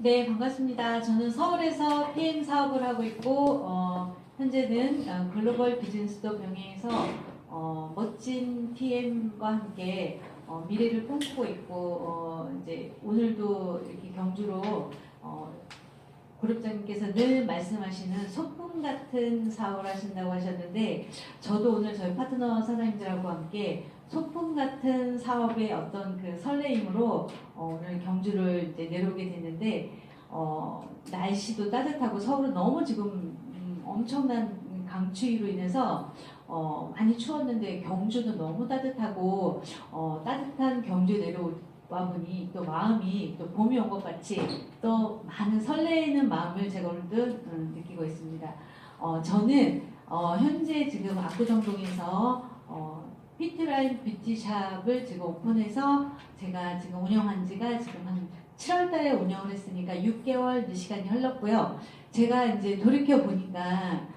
네, 반갑습니다. 저는 서울에서 PM 사업을 하고 있고, 현재는 글로벌 비즈니스도 병행해서 멋진 PM과 함께 미래를 꿈꾸고 있고, 이제 오늘도 이렇게 경주로 그룹장님께서 늘 말씀하시는 소품 같은 사업을 하신다고 하셨는데, 저도 오늘 저희 파트너 사장님들하고 함께 소품 같은 사업의 어떤 그 설레임으로 오늘 경주를 이제 내려오게 됐는데, 날씨도 따뜻하고 서울은 너무 지금 엄청난 강추위로 인해서 많이 추웠는데 경주는 너무 따뜻하고 따뜻한 경주에 내려와 보니 또 마음이 또 봄이 온 것 같이 또 많은 설레이는 마음을 제가 오늘도 느끼고 있습니다. 저는 현재 지금 압구정동에서 피트라인 뷰티샵을 지금 오픈해서 제가 지금 운영한 지가 지금 한 7월 달에 운영을 했으니까 6개월 시간이 흘렀고요. 제가 이제 돌이켜 보니까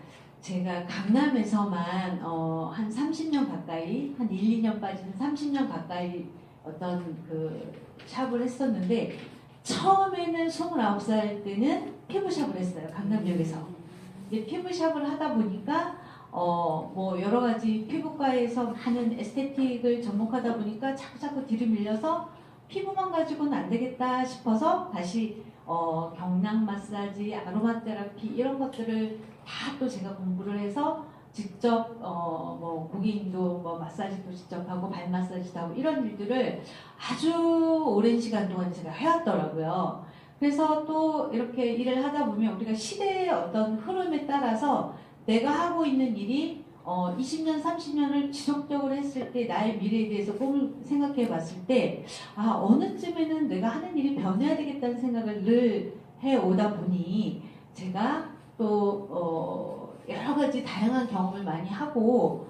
제가 강남에서만 한 30년 가까이, 한 1, 2년 빠지는 30년 가까이 어떤 그 샵을 했었는데, 처음에는 29살 때는 피부샵을 했어요. 강남역에서. 근데 피부샵을 하다 보니까 뭐 여러 가지 피부과에서 많은 에스테틱을 접목하다 보니까 자꾸 뒤로 밀려서 피부만 가지고는 안 되겠다 싶어서 다시 경락 마사지, 아로마 테라피 이런 것들을 다 또 제가 공부를 해서 직접 뭐 고객님도 뭐 마사지도 직접 하고 발 마사지도 하고 이런 일들을 아주 오랜 시간 동안 제가 해왔더라고요. 그래서 또 이렇게 일을 하다 보면 우리가 시대의 어떤 흐름에 따라서 내가 하고 있는 일이 20년, 30년을 지속적으로 했을 때 나의 미래에 대해서 꿈을 생각해 봤을 때 어느 쯤에는 내가 하는 일이 변해야 되겠다는 생각을 늘 해오다 보니 제가 또 여러 가지 다양한 경험을 많이 하고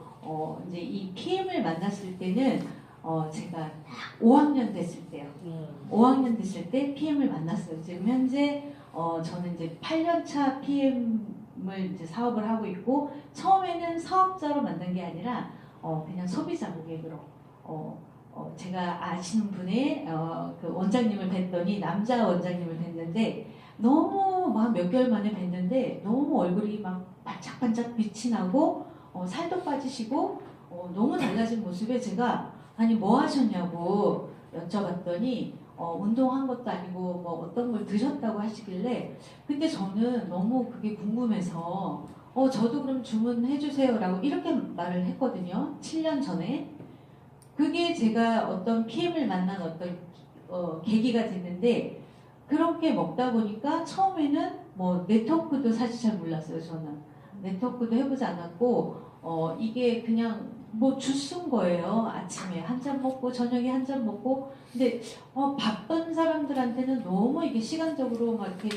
이제 이 PM을 만났을 때는 제가 딱 5학년 됐을 때요. 5학년 됐을 때 PM을 만났어요. 지금 현재 저는 이제 8년차 PM을 이제 사업을 하고 있고, 처음에는 사업자로 만난 게 아니라 그냥 소비자 고객으로 제가 아시는 분의 그 원장님을 뵀더니 남자 원장님을 뵀는데 너무 막 몇 개월 만에 뵀는데 너무 얼굴이 막 반짝반짝 빛이 나고 살도 빠지시고 너무 달라진 모습에 제가 아니 뭐 하셨냐고 여쭤봤더니 운동한 것도 아니고 뭐 어떤 걸 드셨다고 하시길래, 근데 저는 너무 그게 궁금해서 저도 그럼 주문해 주세요라고 이렇게 말을 했거든요. 7년 전에. 그게 제가 어떤 PM을 만난 어떤 계기가 됐는데, 그렇게 먹다 보니까 처음에는 뭐 네트워크도 사실 잘 몰랐어요. 저는 네트워크도 해보지 않았고 이게 그냥 뭐 주스인 거예요. 아침에 한 잔 먹고 저녁에 한 잔 먹고. 근데 바쁜 사람들한테는 너무 이게 시간적으로 막 이렇게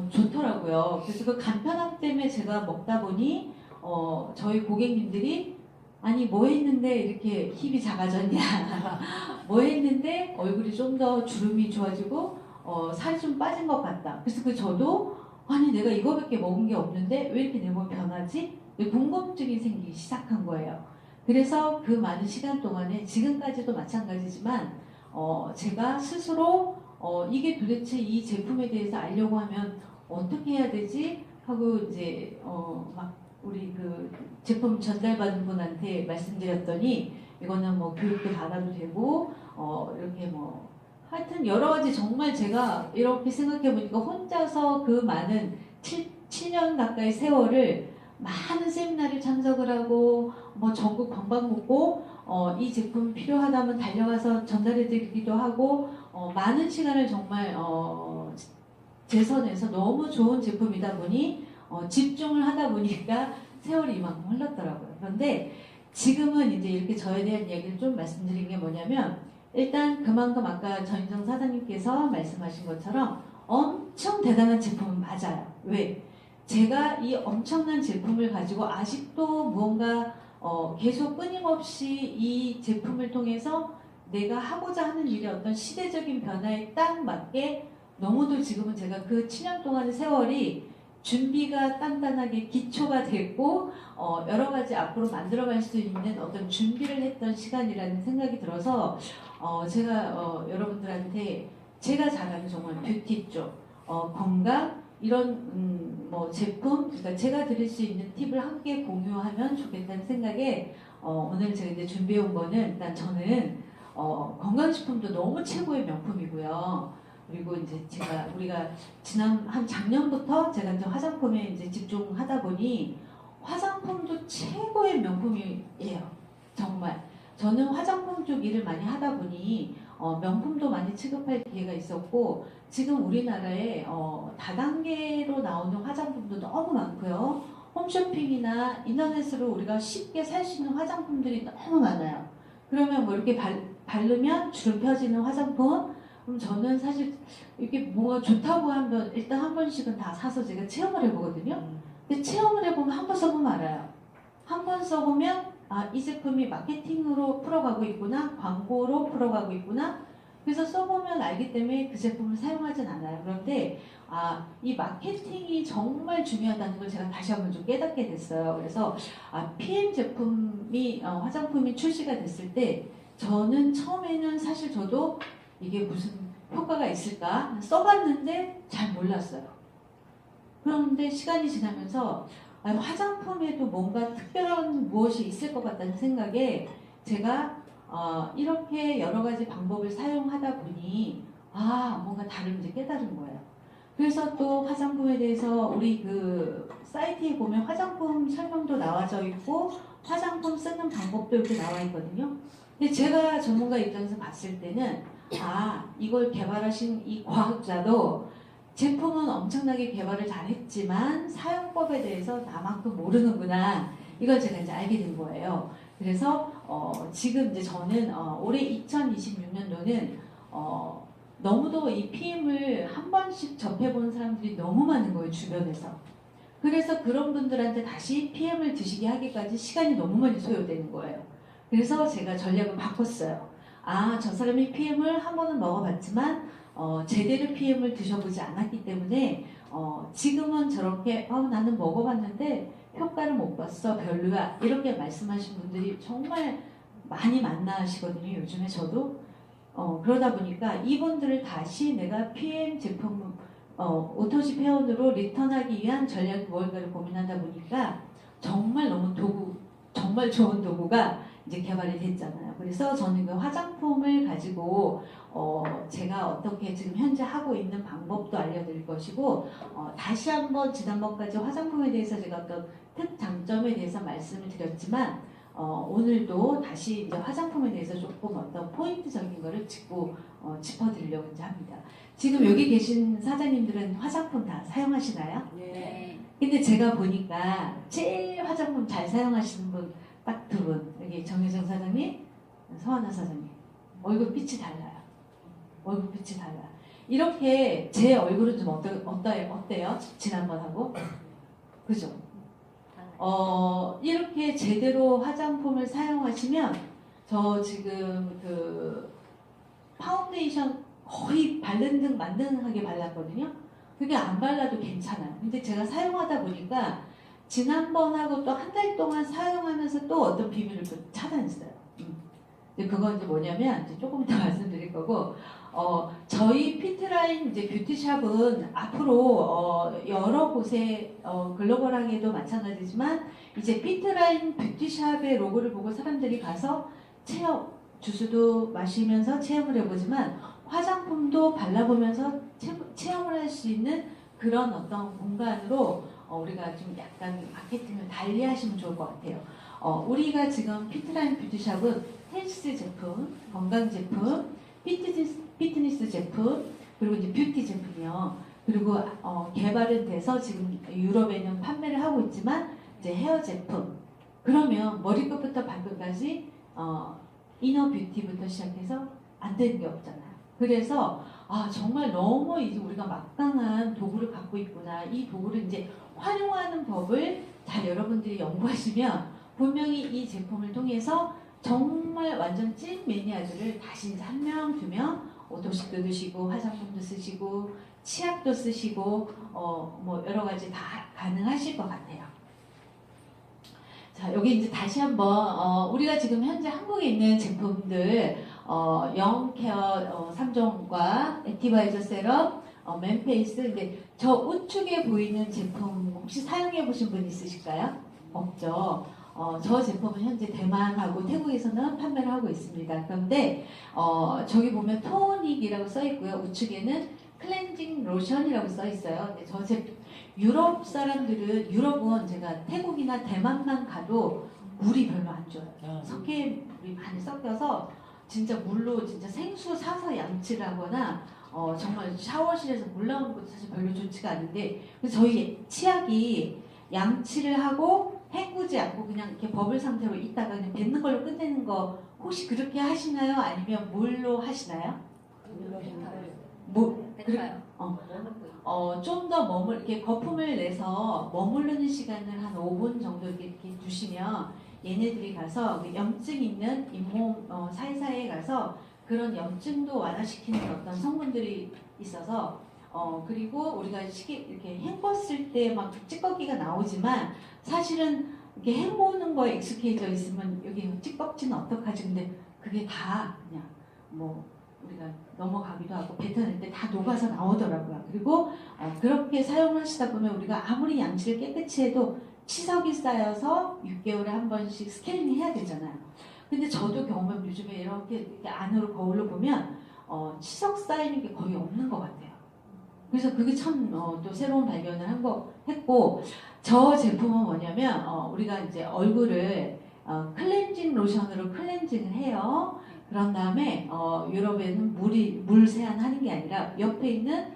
좋더라고요. 그래서 그 간편함 때문에 제가 먹다 보니 저희 고객님들이 아니 뭐 했는데 이렇게 힙이 작아졌냐 뭐 했는데 얼굴이 좀 더 주름이 좋아지고 살이 좀 빠진 것 같다. 그래서 저도 아니 내가 이거밖에 먹은 게 없는데 왜 이렇게 내 몸이 변하지? 궁금증이 생기기 시작한 거예요. 그래서 그 많은 시간 동안에 지금까지도 마찬가지지만 제가 스스로 이게 도대체 이 제품에 대해서 알려고 하면 어떻게 해야 되지? 하고 이제 막 우리 그 제품 전달받은 분한테 말씀드렸더니 이거는 뭐 교육도 받아도 되고 이렇게 뭐 하여튼 여러 가지 정말 제가 이렇게 생각해 보니까 혼자서 그 많은 7년 가까이 세월을 많은 세미나를 참석을 하고 뭐 전국 방방곡곡 이 제품 필요하다면 달려가서 전달해 드리기도 하고 많은 시간을 정말 재선해서 너무 좋은 제품이다 보니 집중을 하다 보니까 세월이 이만큼 흘렀더라고요. 그런데 지금은 이제 이렇게 저에 대한 이야기를 좀 말씀드린 게 뭐냐면, 일단 그만큼 아까 전인정 사장님께서 말씀하신 것처럼 엄청 대단한 제품은 맞아요. 왜? 제가 이 엄청난 제품을 가지고 아직도 무언가 계속 끊임없이 이 제품을 통해서 내가 하고자 하는 일의 어떤 시대적인 변화에 딱 맞게 너무도 지금은 제가 그 7년 동안의 세월이 준비가 단단하게 기초가 됐고 여러 가지 앞으로 만들어갈 수 있는 어떤 준비를 했던 시간이라는 생각이 들어서 제가 여러분들한테 제가 잘하는 정말 뷰티 쪽 건강 이런 뭐 제품, 그러니까 제가 드릴 수 있는 팁을 함께 공유하면 좋겠다는 생각에 오늘 제가 이제 준비해 온 거는 일단 저는 건강식품도 너무 최고의 명품이고요. 그리고 이제 우리가 한 작년부터 제가 이제 화장품에 이제 집중하다 보니 화장품도 최고의 명품이에요. 정말. 저는 화장품 쪽 일을 많이 하다 보니 명품도 많이 취급할 기회가 있었고 지금 우리나라에 다단계로 나오는 화장품도 너무 많고요. 홈쇼핑이나 인터넷으로 우리가 쉽게 살 수 있는 화장품들이 너무 많아요. 그러면 뭐 이렇게 바르면 주름 펴지는 화장품 그럼 저는 사실 이게 뭐가 좋다고 하면 일단 한 번씩은 다 사서 제가 체험을 해보거든요. 근데 체험을 해보면 한 번 써보면 알아요. 한 번 써보면 이 제품이 마케팅으로 풀어가고 있구나, 광고로 풀어가고 있구나. 그래서 써보면 알기 때문에 그 제품을 사용하진 않아요. 그런데 이 마케팅이 정말 중요하다는 걸 제가 다시 한번 좀 깨닫게 됐어요. 그래서 PM 제품이 화장품이 출시가 됐을 때 저는 처음에는 사실 저도 이게 무슨 효과가 있을까 써봤는데 잘 몰랐어요. 그런데 시간이 지나면서 화장품에도 뭔가 특별한 무엇이 있을 것 같다는 생각에 제가 이렇게 여러 가지 방법을 사용하다 보니 뭔가 다른지 깨달은 거예요. 그래서 또 화장품에 대해서 우리 그 사이트에 보면 화장품 설명도 나와져 있고 화장품 쓰는 방법도 이렇게 나와 있거든요. 근데 제가 전문가 입장에서 봤을 때는 이걸 개발하신 이 과학자도 제품은 엄청나게 개발을 잘했지만 사용법에 대해서 나만큼 모르는구나 이걸 제가 이제 알게 된 거예요. 그래서 지금 이제 저는 올해 2026년도는 너무도 이 PM을 한 번씩 접해본 사람들이 너무 많은 거예요, 주변에서. 그래서 그런 분들한테 다시 PM을 드시게 하기까지 시간이 너무 많이 소요되는 거예요. 그래서 제가 전략을 바꿨어요. 저 사람이 PM을 한 번은 먹어봤지만 제대로 PM을 드셔보지 않았기 때문에 지금은 저렇게 나는 먹어봤는데 효과를 못 봤어, 별로야 이렇게 말씀하신 분들이 정말 많이 만나시거든요. 요즘에 저도 그러다 보니까 이분들을 다시 내가 PM 제품 오토시 회원으로 리턴하기 위한 전략이 무엇인가를 고민하다 보니까 정말 정말 좋은 도구가 이제 개발이 됐잖아요. 그래서 저는 그 화장품을 가지고 제가 어떻게 지금 현재 하고 있는 방법도 알려드릴 것이고 다시 한번 지난번까지 화장품에 대해서 제가 어떤 특장점에 대해서 말씀을 드렸지만 오늘도 다시 이제 화장품에 대해서 조금 어떤 포인트적인 거를 짚어드리려고 이제 합니다. 지금 여기 계신 사장님들은 화장품 다 사용하시나요? 네. 근데 제가 보니까 제일 화장품 잘 사용하시는 분 딱 두 분, 여기 정혜정 사장님, 서하나 사장님. 얼굴 빛이 달라요. 얼굴 빛이 달라요. 이렇게 제 얼굴은 좀 어때요? 지난번하고? 그죠? 이렇게 제대로 화장품을 사용하시면 저 지금 그 파운데이션 거의 바른 듯 만능하게 발랐거든요. 그게 안 발라도 괜찮아요. 근데 제가 사용하다 보니까 지난번하고 또 한 달 동안 사용하면서 또 어떤 비밀을 또 찾아냈어요. 근데 그건 이제 뭐냐면 이제 조금 더 말씀드릴 거고 저희 피트라인 이제 뷰티샵은 앞으로 여러 곳에 글로벌하게도 마찬가지지만 이제 피트라인 뷰티샵의 로고를 보고 사람들이 가서 주스도 마시면서 체험을 해보지만 화장품도 발라보면서 체험을 할 수 있는 그런 어떤 공간으로 우리가 좀 약간 마케팅을 달리 하시면 좋을 것 같아요. 우리가 지금 피트라인 뷰티샵은 헬스 제품, 건강 제품, 피트니스 제품, 그리고 이제 뷰티 제품이요. 그리고 개발은 돼서 지금 유럽에는 판매를 하고 있지만 이제 헤어 제품. 그러면 머리끝부터 발끝까지 이너 뷰티부터 시작해서 안 되는 게 없잖아요. 그래서 정말 너무 이제 우리가 막강한 도구를 갖고 있구나. 이 도구를 이제 활용하는 법을 잘 여러분들이 연구하시면 분명히 이 제품을 통해서 정말 완전 찐 매니아들을 다시 이제 한 명, 두 명 오토식도 드시고 화장품도 쓰시고 치약도 쓰시고 뭐 여러 가지 다 가능하실 것 같아요. 자, 여기 이제 다시 한번 우리가 지금 현재 한국에 있는 제품들 영케어 3종과 액티바이저 세럼, 맨페이스. 근데 저 우측에 보이는 제품 혹시 사용해 보신 분 있으실까요? 없죠. 저 제품은 현재 대만하고 태국에서는 판매를 하고 있습니다. 그런데 저기 보면 토닉이라고 써 있고요. 우측에는 클렌징 로션이라고 써 있어요. 근데 저 제품 유럽 사람들은 유럽은 제가 태국이나 대만만 가도 물이 별로 안 좋아요. 석회물이 많이 섞여서 진짜 물로 진짜 생수 사서 양치를 하거나 정말 샤워실에서 물 나오는 것도 사실 별로 좋지가 않은데 그래서 저희 치약이 양치를 하고 헹구지 않고 그냥 이렇게 버블 상태로 있다가 그냥 뱉는 걸로 끝내는 거 혹시 그렇게 하시나요? 아니면 물로 하시나요? 뱉어요. 좀 더 이렇게 거품을 내서 머무르는 시간을 한 5분 정도 이렇게 두시면 얘네들이 가서 그 염증 있는 잇몸 사이사이에 가서 그런 염증도 완화시키는 어떤 성분들이 있어서 그리고 우리가 이렇게 헹궜을 때 막 찌꺼기가 나오지만 사실은 이렇게 헹구는 거에 익숙해져 있으면 여기 찌꺼기는 어떡하지? 근데 그게 다 그냥 뭐 우리가 넘어가기도 하고 뱉어낼 때 다 녹아서 나오더라고요. 그리고 그렇게 사용하시다 보면 우리가 아무리 양치를 깨끗이 해도 치석이 쌓여서 6개월에 한 번씩 스케일링 해야 되잖아요. 근데 저도 경험해 요즘에 이렇게 안으로 거울로 보면 치석 쌓이는 게 거의 없는 것 같아요. 그래서 그게 참 또 새로운 발견을 했고 저 제품은 뭐냐면 우리가 이제 얼굴을 클렌징 로션으로 클렌징을 해요. 그런 다음에 유럽에는 물 세안하는 게 아니라 옆에 있는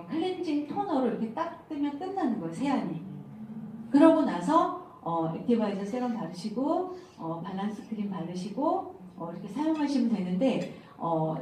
클렌징 토너로 이렇게 딱 뜨면 끝나는 거예요. 세안이. 그러고 나서 액티바이저 세럼 바르시고 밸런스 크림 바르시고 이렇게 사용하시면 되는데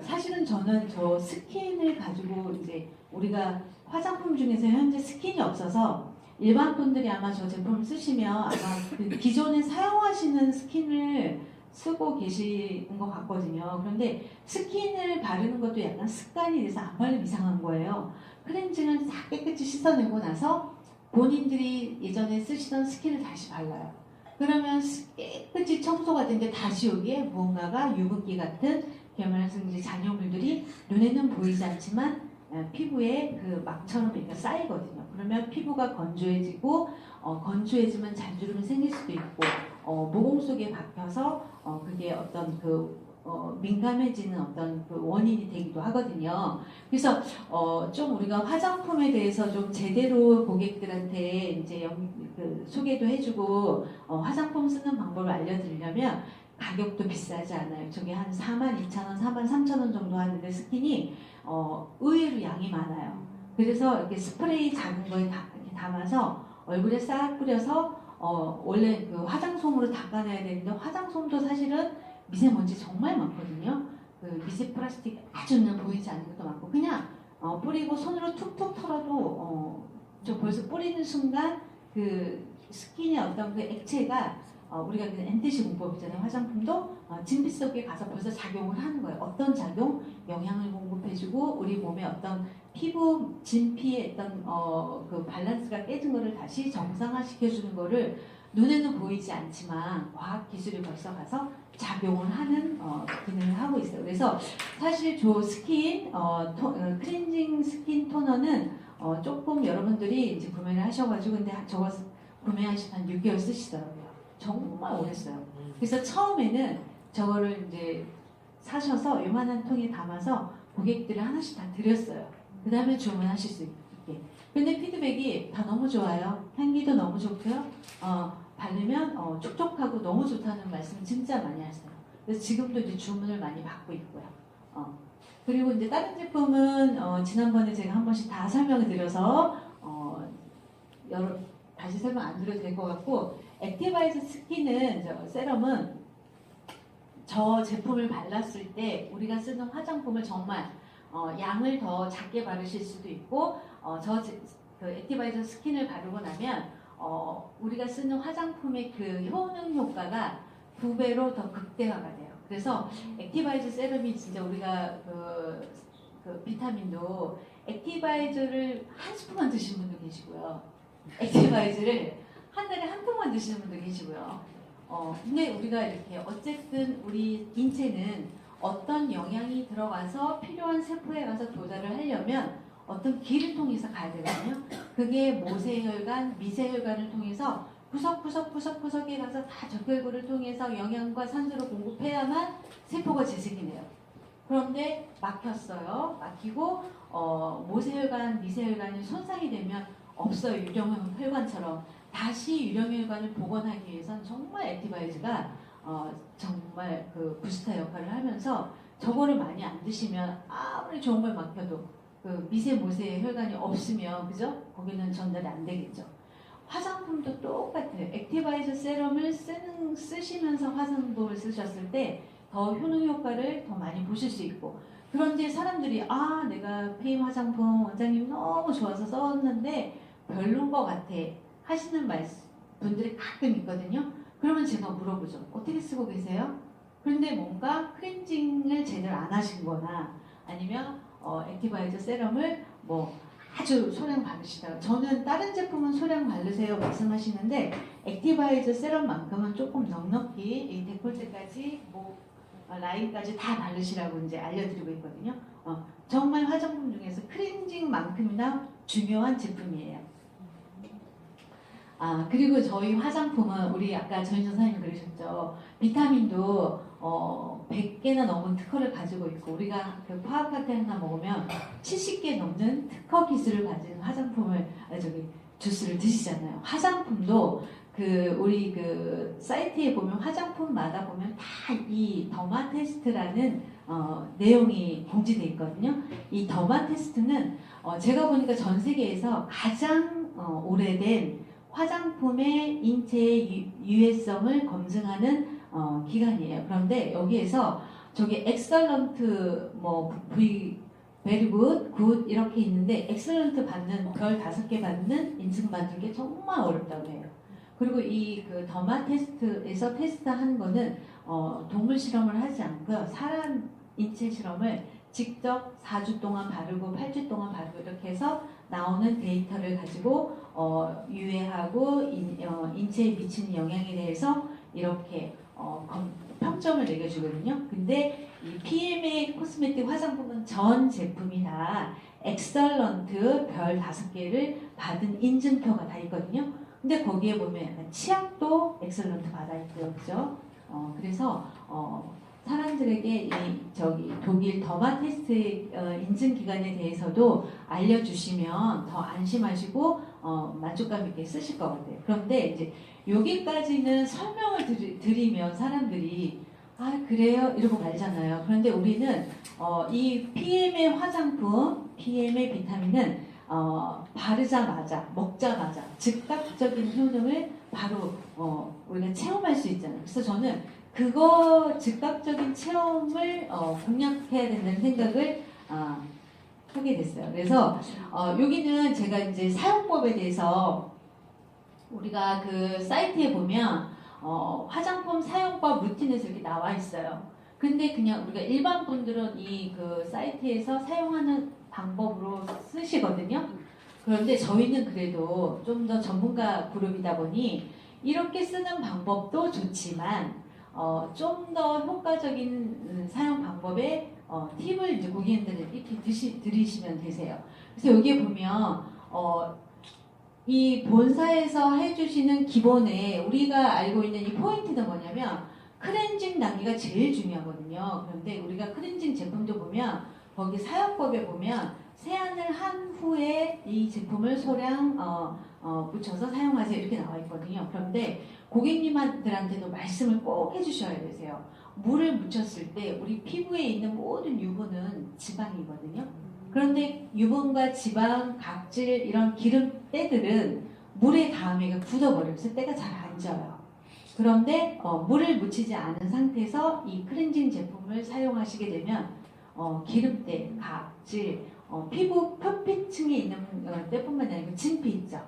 사실은 저는 저 스킨을 가지고 이제 우리가 화장품 중에서 현재 스킨이 없어서 일반 분들이 아마 저 제품을 쓰시면 아마 그 기존에 사용하시는 스킨을 쓰고 계시는 것 같거든요. 그런데 스킨을 바르는 것도 약간 습관이 돼서 안 바르면 이상한 거예요. 클렌징을 싹 깨끗이 씻어내고 나서 본인들이 예전에 쓰시던 스킨을 다시 발라요. 그러면 깨끗이 청소가 된데 다시 여기에 무언가가 유분기 같은 계면성지 잔여물들이 눈에는 보이지 않지만 피부에 그 막처럼 이렇게 쌓이거든요. 그러면 피부가 건조해지고 건조해지면 잔주름이 생길 수도 있고 모공 속에 박혀서 그게 어떤 민감해지는 어떤 그 원인이 되기도 하거든요. 그래서 좀 우리가 화장품에 대해서 좀 제대로 고객들한테 이제 소개도 해주고 화장품 쓰는 방법을 알려드리려면 가격도 비싸지 않아요. 저게 한 42,000원, 43,000원 정도 하는데 스킨이 의외로 양이 많아요. 그래서 이렇게 스프레이 작은 거에 이렇게 담아서 얼굴에 싹 뿌려서 원래 그 화장솜으로 닦아내야 되는데 화장솜도 사실은 미세먼지 정말 많거든요. 그 미세 플라스틱 아주 그냥 보이지 않는 것도 많고 그냥 뿌리고 손으로 툭툭 털어도 저 벌써 뿌리는 순간 그 스킨의 어떤 그 액체가 우리가 그 엔티시 공법이잖아요. 화장품도 진피 속에 가서 벌써 작용을 하는 거예요. 어떤 작용? 영양을 공급해주고 우리 몸의 어떤 피부 진피의 어떤 그 밸런스가 깨진 거를 다시 정상화시켜주는 거를 눈에는 보이지 않지만 과학 기술이 벌써 가서 작용을 하는 기능을 하고 있어요. 그래서 사실 저 스킨 클렌징 스킨 토너는 조금 여러분들이 이제 구매를 하셔가지고 근데 저거 구매하신 한 6개월 쓰시더라고요. 정말 오래 써요. 그래서 처음에는 저거를 이제 사셔서 요만한 통에 담아서 고객들을 하나씩 다 드렸어요. 그 다음에 주문하실 수 있게. 근데 피드백이 다 너무 좋아요. 향기도 너무 좋고요. 바르면 촉촉하고 너무 좋다는 말씀 진짜 많이 하세요. 그래서 지금도 이제 주문을 많이 받고 있고요. 그리고 이제 다른 제품은 지난번에 제가 한 번씩 다 설명을 드려서 다시 설명 안 드려도 될 것 같고 액티바이저 스킨은 세럼은 저 제품을 발랐을 때 우리가 쓰는 화장품을 정말 양을 더 작게 바르실 수도 있고 그 액티바이저 스킨을 바르고 나면 우리가 쓰는 화장품의 그 효능 효과가 2배로 더 극대화가 돼요. 그래서 액티바이저 세럼이 진짜 우리가 그 비타민도 액티바이저를 한 스푼만 드시는 분도 계시고요. 액티바이저를 한 달에 한 통만 드시는 분도 계시고요. 근데 우리가 이렇게 어쨌든 우리 인체는 어떤 영양이 들어가서 필요한 세포에 가서 도달을 하려면 어떤 길을 통해서 가야 되거든요. 그게 모세혈관, 미세혈관을 통해서 구석구석구석구석에 가서 다 적혈구를 통해서 영양과 산소를 공급해야만 세포가 재생이 돼요. 그런데 막혔어요. 막히고 모세혈관, 미세혈관이 손상이 되면 없어요. 유령혈관처럼. 다시 유령혈관을 복원하기 위해선 정말 액티바이즈가 정말 그 부스터 역할을 하면서 저거를 많이 안 드시면 아무리 좋은 걸 막혀도 그 미세 모세 혈관이 없으면 그죠? 거기는 전달이 안 되겠죠. 화장품도 똑같아요. 액티바이저 세럼을 쓰시면서 화장품을 쓰셨을 때 더 효능 효과를 더 많이 보실 수 있고, 그런데 사람들이 내가 페임 화장품 원장님 너무 좋아서 썼는데 별론 것 같아 하시는 분들이 가끔 있거든요. 그러면 제가 물어보죠. 어떻게 쓰고 계세요? 그런데 뭔가 클렌징을 제대로 안 하신 거나 아니면 액티바이저 세럼을 뭐 아주 소량 바르시다가, 저는 다른 제품은 소량 바르세요 말씀하시는데 액티바이저 세럼만큼은 조금 넉넉히 이 데콜테까지 라인까지 다 바르시라고 이제 알려드리고 있거든요. 정말 화장품 중에서 클렌징만큼이나 중요한 제품이에요. 그리고 저희 화장품은 우리 아까 전희정 선생님 그러셨죠. 비타민도 100개나 넘은 특허를 가지고 있고, 우리가 그 화학학회 하나 먹으면 70개 넘는 특허 기술을 가진 화장품을 주스를 드시잖아요. 화장품도 우리 사이트에 보면 화장품마다 보면 다 이 더마 테스트라는 내용이 공지되어 있거든요. 이 더마 테스트는 제가 보니까 전 세계에서 가장 오래된 화장품의 인체의 유해성을 검증하는 기관이에요. 그런데 여기에서 엑설런트 베리 굿 이렇게 있는데, 엑설런트 받는 별 5개 받는 인증받는 게 정말 어렵다고 해요. 그리고 더마 테스트에서 테스트한 거는 동물 실험을 하지 않고요. 사람 인체 실험을 직접 4주 동안 바르고 8주 동안 바르고 이렇게 해서 나오는 데이터를 가지고 유해하고 인체에 미치는 영향에 대해서 이렇게 평점을 매겨주거든요. 근데 이 PMA 코스메틱 화장품은 전 제품이 다 엑설런트 별 5개를 받은 인증표가 다 있거든요. 근데 거기에 보면 약간 치약도 엑설런트 받아있고요. 그죠? 그래서 사람들에게 독일 더마 테스트 인증 기관에 대해서도 알려주시면 더 안심하시고 만족감 있게 쓰실 것 같아요. 그런데 이제 여기까지는 설명을 드리면 사람들이 그래요? 이러고 말잖아요. 그런데 우리는 이 PM의 화장품, PM의 비타민은 바르자마자, 먹자마자 즉각적인 효능을 바로 우리가 체험할 수 있잖아요. 그래서 저는 그거 즉각적인 체험을 공략해야 된다는 생각을 하게 됐어요. 그래서 여기는 제가 이제 사용법에 대해서 우리가 그 사이트에 보면 화장품 사용법 루틴에서 이렇게 나와 있어요. 근데 그냥 우리가 일반 분들은 이 사이트에서 사용하는 방법으로 쓰시거든요. 그런데 저희는 그래도 좀 더 전문가 그룹이다 보니 이렇게 쓰는 방법도 좋지만 좀 더 효과적인 사용 방법의 팁을 이제 고객님들에게 드리시면 되세요. 그래서 여기에 보면 이 본사에서 해주시는 기본에 우리가 알고 있는 이 포인트는 뭐냐면 클렌징 단계가 제일 중요하거든요. 그런데 우리가 클렌징 제품도 보면 거기 사용법에 보면 세안을 한 후에 이 제품을 소량 묻혀서 사용하세요 이렇게 나와 있거든요. 그런데 고객님들한테도 말씀을 꼭 해주셔야 되세요. 물을 묻혔을 때 우리 피부에 있는 모든 유분은 지방이거든요. 그런데 유분과 지방, 각질 이런 기름때들은 물에 닿으면 굳어버려서 때가 잘 안 져요. 그런데 물을 묻히지 않은 상태에서 이 클렌징 제품을 사용하시게 되면 기름때, 각질, 피부 표피층에 있는 때뿐만 아니고 진피 있죠.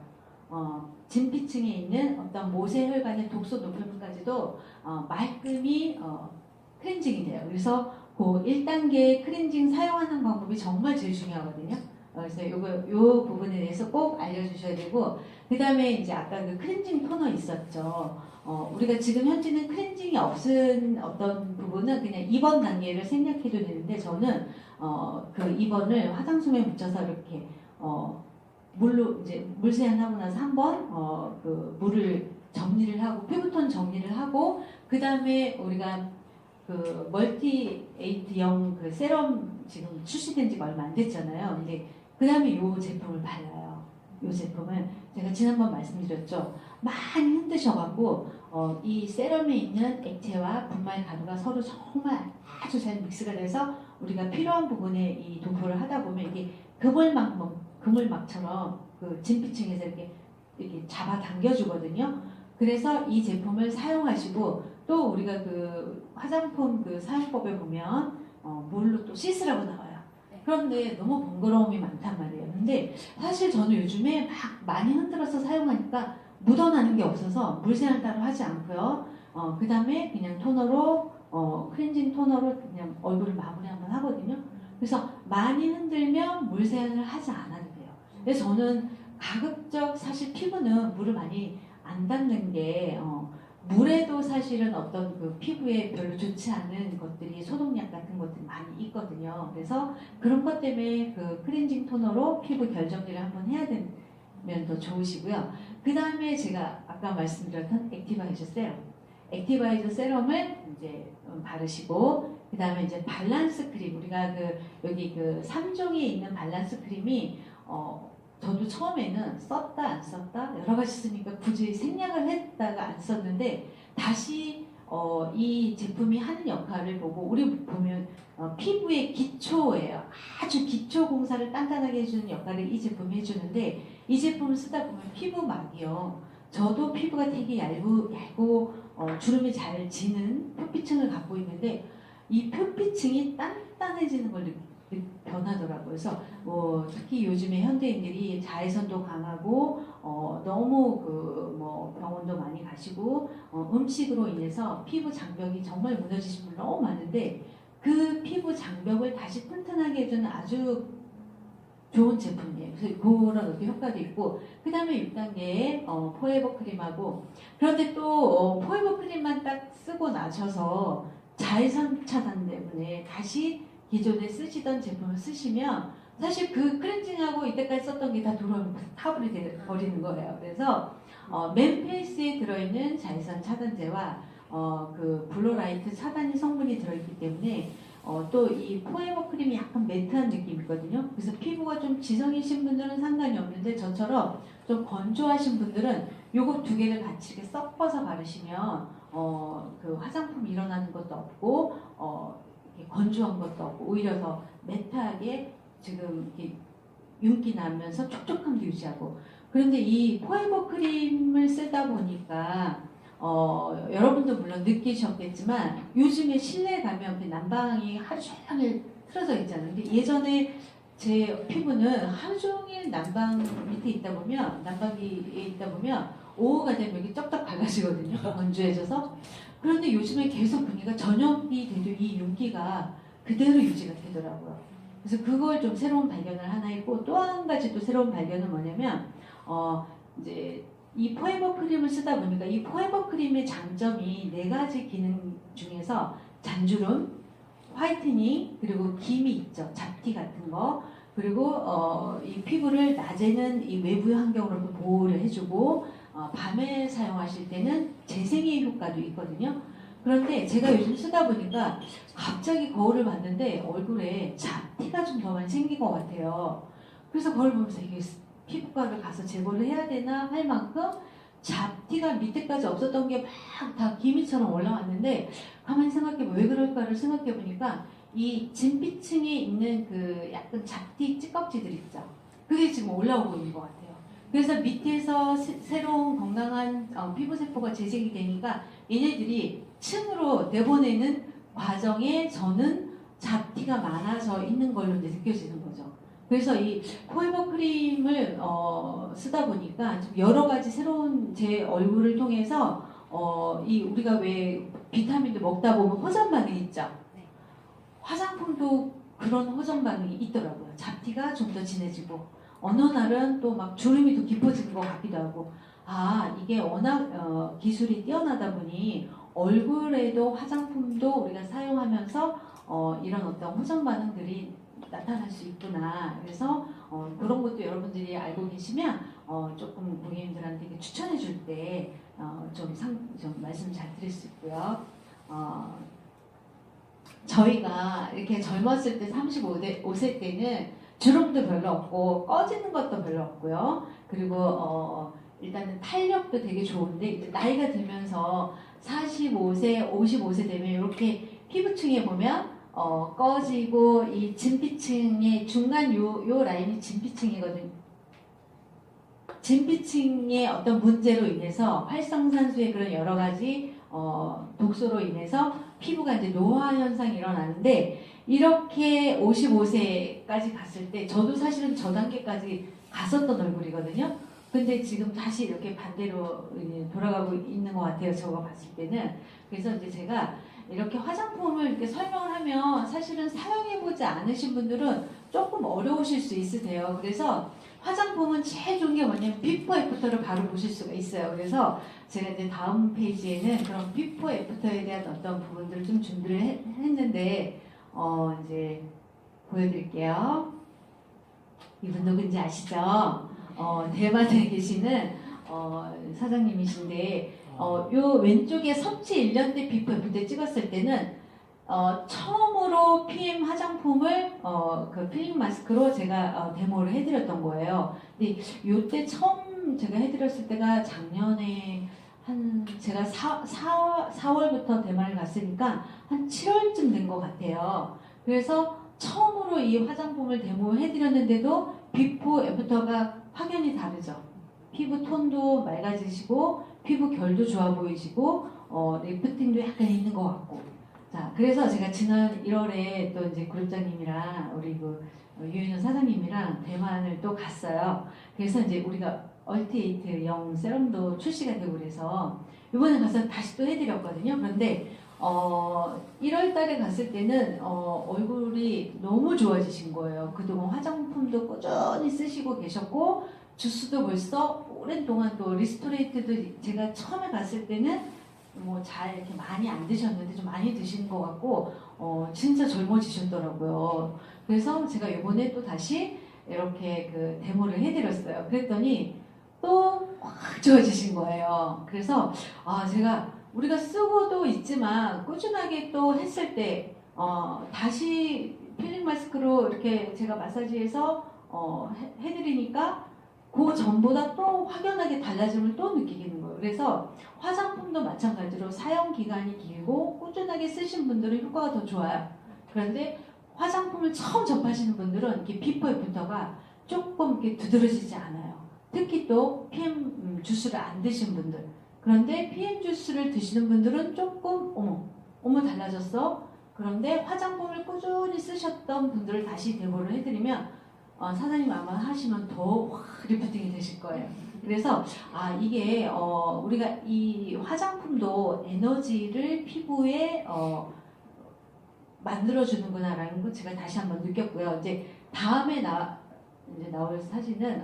진피층에 있는 어떤 모세혈관의 독소 노폐물까지도 말끔히 클렌징이 돼요. 그래서 그 1단계 클렌징 사용하는 방법이 정말 제일 중요하거든요. 그래서 요 부분에 대해서 꼭 알려주셔야 되고, 그 다음에 이제 아까 그 클렌징 토너 있었죠. 우리가 지금 현재는 클렌징이 없은 어떤 부분은 그냥 2번 단계를 생략해도 되는데, 저는 그 2번을 화장솜에 묻혀서 이렇게 물로 이제 물 세안하고 나서 한번 그 물을 정리를 하고 피부톤 정리를 하고, 그 다음에 우리가 그 멀티 에이트형 그 세럼 지금 출시된 지가 얼마 안 됐잖아요. 근데 그 다음에 이 제품을 발라요. 이 제품을 제가 지난번 말씀드렸죠. 많이 흔드셔갖고 이 세럼에 있는 액체와 분말 가루가 서로 정말 아주 잘 믹스가 돼서 우리가 필요한 부분에 이 도포를 하다 보면 이게 그물막처럼 그 진피층에서 이렇게 잡아 당겨주거든요. 그래서 이 제품을 사용하시고, 또 우리가 그 화장품 그 사용법에 보면 물로 또 씻으라고 나와요. 그런데 너무 번거로움이 많단 말이에요. 근데 사실 저는 요즘에 막 많이 흔들어서 사용하니까 묻어나는 게 없어서 물세안 따로 하지 않고요. 그 다음에 그냥 토너로 클렌징 토너로 그냥 얼굴을 마무리 한번 하거든요. 그래서 많이 흔들면 물세안을 하지 않아도 돼요. 그래서 저는 가급적 사실 피부는 물을 많이 안 닿는 게 물에도 사실은 어떤 그 피부에 별로 좋지 않은 것들이 소독약 같은 것들이 많이 있거든요. 그래서 그런 것 때문에 그 클렌징 토너로 피부 결정리를 한번 해야 되면 더 좋으시고요. 그 다음에 제가 아까 말씀드렸던 액티바이저 세럼. 액티바이저 세럼을 이제 바르시고, 그 다음에 이제 밸런스 크림. 우리가 여기 그 3종에 있는 밸런스 크림이 저도 처음에는 썼다 안 썼다 여러 가지 쓰니까 굳이 생략을 했다가 안 썼는데, 다시 이 제품이 하는 역할을 보고, 우리 보면 피부의 기초예요. 아주 기초 공사를 단단하게 해주는 역할을 이 제품이 해주는데, 이 제품을 쓰다 보면 피부막이요. 저도 피부가 되게 얇고 주름이 잘 지는 표피층을 갖고 있는데, 이 표피층이 단단해지는 걸 변하더라고요. 그래서 특히 요즘에 현대인들이 자외선도 강하고 너무 병원도 많이 가시고 음식으로 인해서 피부 장벽이 정말 무너지신 분 너무 많은데, 그 피부 장벽을 다시 튼튼하게 해주는 아주 좋은 제품이에요. 그래서 그런 어떤 효과도 있고, 그 다음에 6단계에 포에버 크림하고, 그런데 또 포에버 크림만 딱 쓰고 나셔서 자외선 차단 때문에 다시 기존에 쓰시던 제품을 쓰시면 사실 그 클렌징하고 이때까지 썼던 게 다 돌아오면 타블이 버리는 거예요. 그래서 맨 페이스에 들어있는 자외선 차단제와 그 블루라이트 차단 성분이 들어있기 때문에 또 이 포에버 크림이 약간 매트한 느낌이거든요. 그래서 피부가 좀 지성이신 분들은 상관이 없는데, 저처럼 좀 건조하신 분들은 요거 두 개를 같이 이렇게 섞어서 바르시면 그 화장품 일어나는 것도 없고 건조한 것도 없고 오히려 더 매트하게 지금 이렇게 윤기 나면서 촉촉함도 유지하고. 그런데 이 포에버 크림을 쓰다 보니까 여러분도 물론 느끼셨겠지만, 요즘에 실내에 가면 그 난방이 하루 종일 틀어져 있잖아요. 근데 예전에 제 피부는 하루 종일 난방 밑에 있다 보면, 난방기에 있다 보면 오후가 되면 여기 쩍쩍 밝아지거든요. 건조해져서. 그런데 요즘에 계속 보니까 저녁이 돼도 이 윤기가 그대로 유지가 되더라고요. 그래서 그걸 좀 새로운 발견을 하나 했고, 또 한 가지 또 새로운 발견은 뭐냐면 이제 이 포에버 크림을 쓰다 보니까 이 포에버 크림의 장점이 4가지 기능 중에서 잔주름, 화이트닝, 그리고 기미 있죠. 잡티 같은 거. 그리고 이 피부를 낮에는 이 외부 환경으로도 보호를 해주고 밤에 사용하실 때는 재생의 효과도 있거든요. 그런데 제가 요즘 쓰다 보니까 갑자기 거울을 봤는데 얼굴에 잡티가 좀 더 많이 생긴 것 같아요. 그래서 거울 보면서 이게 피부과를 가서 제거를 해야 되나 할 만큼 잡티가 밑에까지 없었던 게 막 다 기미처럼 올라왔는데, 가만히 생각해보면 왜 그럴까를 생각해보니까 이 진피층에 있는 그 약간 잡티 찌껍질들 있죠. 그게 지금 올라오고 있는 것 같아요. 그래서 밑에서 새로운 건강한 피부세포가 재생이 되니까 얘네들이 층으로 내보내는 과정에 저는 잡티가 많아져 있는 걸로 이제 느껴지는 거죠. 그래서 이 포에버 크림을 쓰다 보니까 여러 가지 새로운 제 얼굴을 통해서 이 우리가 왜 비타민도 먹다 보면 호전 반응 있죠. 화장품도 그런 호전 반응이 있더라고요. 잡티가 좀 더 진해지고 어느 날은 또 막 주름이 더 깊어지는 것 같기도 하고 아 이게 워낙 기술이 뛰어나다 보니 얼굴에도 화장품도 우리가 사용하면서 이런 어떤 호전 반응들이 나타날 수 있구나. 그래서 그런 것도 여러분들이 알고 계시면 조금 고객님들한테 추천해 줄 때 좀 말씀 잘 드릴 수 있고요. 저희가 이렇게 젊었을 때 35세 때는 주름도 별로 없고 꺼지는 것도 별로 없고요. 그리고 일단은 탄력도 되게 좋은데 이제 나이가 들면서 45세, 55세 되면 이렇게 피부층에 보면 꺼지고 이 진피층의 중간 요 라인이 진피층이거든요. 진피층의 어떤 문제로 인해서 활성산소의 그런 여러 가지 독소로 인해서 피부가 이제 노화 현상이 일어나는데 이렇게 55세까지 갔을 때 저도 사실은 저 단계까지 갔었던 얼굴이거든요. 근데 지금 다시 이렇게 반대로 돌아가고 있는 것 같아요. 저거 봤을 때는. 그래서 이제 제가 이렇게 화장품을 이렇게 설명을 하면 사실은 사용해보지 않으신 분들은 조금 어려우실 수 있으세요. 그래서 화장품은 제일 좋은 게 뭐냐면 비포 애프터를 바로 보실 수가 있어요. 그래서 제가 이제 다음 페이지에는 그런 비포 애프터에 대한 어떤 부분들을 좀 준비를 했는데 이제 보여드릴게요. 이분 누군지 아시죠? 대만에 계시는 사장님이신데 요 왼쪽에 섭취 1년 때 비포 애프터 찍었을 때는 처음으로 PM 화장품을 그 필링 마스크로 제가 데모를 해드렸던 거예요. 근데 요때 처음 제가 해드렸을 때가 작년에 한 제가 4월부터 대만을 갔으니까 한 7월쯤 된 것 같아요. 그래서 처음으로 이 화장품을 데모해드렸는데도 비포 애프터가 확연히 다르죠. 피부 톤도 맑아지시고 피부 결도 좋아 보이시고 리프팅도 약간 있는 것 같고. 자, 그래서 제가 지난 1월에 또 이제 그룹장님이랑 우리 그 유윤현 사장님이랑 대만을 또 갔어요. 그래서 이제 우리가 얼티에이트 영 세럼도 출시가 되고 그래서 이번에 가서 다시 또 해드렸거든요. 그런데 1월 달에 갔을 때는 얼굴이 너무 좋아지신 거예요. 그동안 화장품도 꾸준히 쓰시고 계셨고 주스도 벌써 오랜 동안 또 리스토레이트도 제가 처음에 갔을 때는 뭐 잘 이렇게 많이 안 드셨는데 좀 많이 드시는 것 같고 진짜 젊어지셨더라고요. 그래서 제가 이번에 또 다시 이렇게 그 데모를 해드렸어요. 그랬더니 또 확 좋아지신 거예요. 그래서 제가 우리가 쓰고도 있지만 꾸준하게 또 했을 때 다시 필링 마스크로 이렇게 제가 마사지해서 해드리니까 그 전보다 또 확연하게 달라짐을 또 느끼는 거예요. 그래서 화장품도 마찬가지로 사용 기간이 길고 꾸준하게 쓰신 분들은 효과가 더 좋아요. 그런데 화장품을 처음 접하시는 분들은 이렇게 비포 애프터가 조금 이렇게 두드러지지 않아요. 특히 또 PM 주스를 안 드신 분들. 그런데 PM 주스를 드시는 분들은 조금 어머 달라졌어. 그런데 화장품을 꾸준히 쓰셨던 분들을 다시 데모를 해드리면 사장님 아마 하시면 더 리프팅이 되실 거예요. 그래서 이게 우리가 이 화장품도 에너지를 피부에 만들어주는구나라는 거 제가 다시 한번 느꼈고요. 이제 다음에 이제 나올 사진은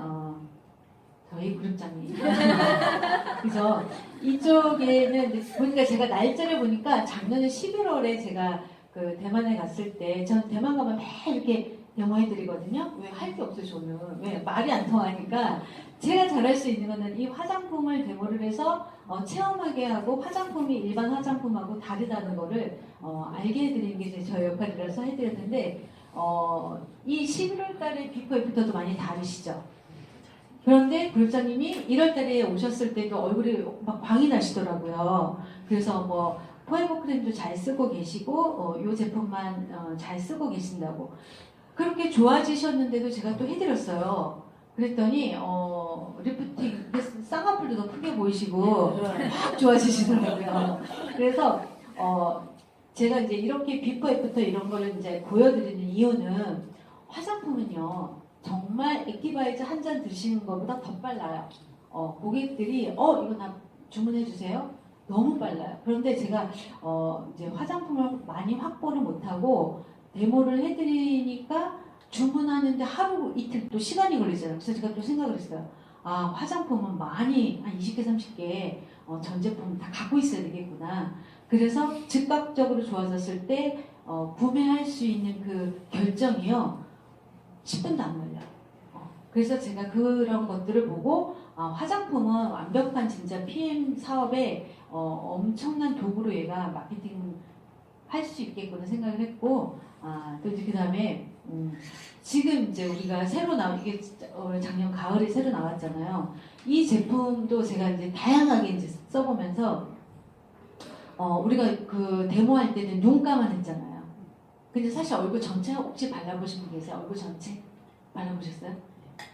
저희 그룹장님. 그래서 이쪽에는 보니까 제가 날짜를 보니까 작년에 11월에 제가 그 대만에 갔을 때 전 대만 가면 매일 이렇게 데모해드리거든요. 왜 할 게 없어요 저는. 왜 말이 안 통하니까 제가 잘할 수 있는 거는 이 화장품을 데모를 해서 체험하게 하고 화장품이 일반 화장품하고 다르다는 거를 알게 해드리는 게 제 역할이라서 해드렸는데 이 11월 달에 비포 애프터도 많이 다르시죠. 그런데 그룹장님이 1월 달에 오셨을 때도 얼굴이 막 광이 나시더라고요. 그래서 뭐 포에버 크림도 잘 쓰고 계시고 이 제품만 잘 쓰고 계신다고 그렇게 좋아지셨는데도 제가 또 해드렸어요. 그랬더니 리프팅 쌍꺼풀도 더 크게 보이시고 확 좋아지시더라고요. 그래서 제가 이제 이렇게 비포 애프터 이런 거를 이제 보여드리는 이유는 화장품은요 정말 액티바이즈 한 잔 드시는 것보다 더 빨라요. 고객들이 이거 나 주문해 주세요. 너무 빨라요. 그런데 제가 이제 화장품을 많이 확보를 못하고 데모를 해드리니까 주문하는데 하루 이틀 또 시간이 걸리잖아요. 그래서 제가 또 생각을 했어요. 아, 화장품은 많이 한 20개, 30개 전 제품 다 갖고 있어야 되겠구나. 그래서 즉각적으로 좋아졌을 때 구매할 수 있는 그 결정이요. 10분도 안 걸려요. 그래서 제가 그런 것들을 보고 화장품은 완벽한 진짜 PM 사업에 엄청난 도구로 얘가 마케팅 할 수 있겠구나 생각을 했고 또 이제 그 다음에 지금 이제 우리가 새로 이게 작년 가을에 새로 나왔잖아요. 이 제품도 제가 이제 다양하게 이제 써보면서 우리가 그 데모할 때는 눈가만 했잖아요. 근데 사실 얼굴 전체 혹시 발라보신 분 계세요? 얼굴 전체 발라보셨어요?